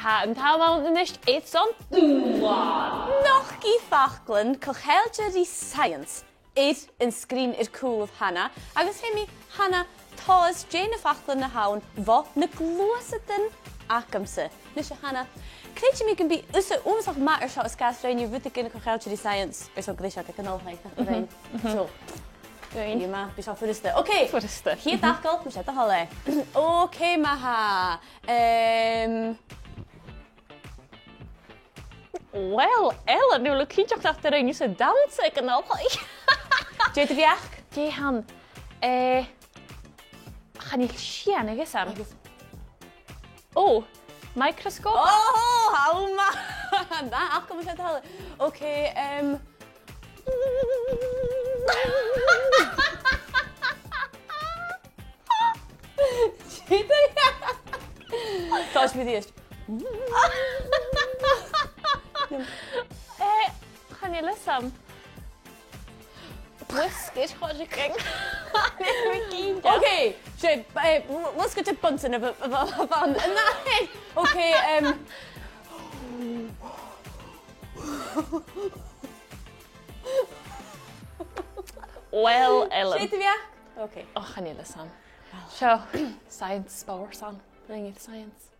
Ha, ta mawn yn eich eithon Dùbhlan. Noch gi fachlan cochailja di science. Eid yn sgrin i'r cwf Hannah. Agus hemi Hannah tos Jane y fachlan na hawn fo na gluasadan acamsa. Nisha Hannah. Creid mi gan bi usa umsach matter shot ysgas rhain i rwyd gyn y cochailja di science. Bys o grisio gael canol haith. So. Ie ma, bys o ffwrista. Oce. Ffwrista. Hi dachgol, mi siad o hole. Oce ma ha. Wel, Ellen, ni'n lwc chi'n joc after ein ys y dance ag yn olhoi. Dwi dy fiach? Ge han, chanil sian ag esam. O, microscope. Oh, haw ma. Na, ac o'n siad o hole. Oce, Dwi dy fiach? Dos mi ddiast. Chanil esam. Whiskers chwarae Okay, let's get to bunting of a fun. Okay, Wel, Ellen. Lle dy fi? Okay. O, chanil esam. Sio, science, power son. Bring it science.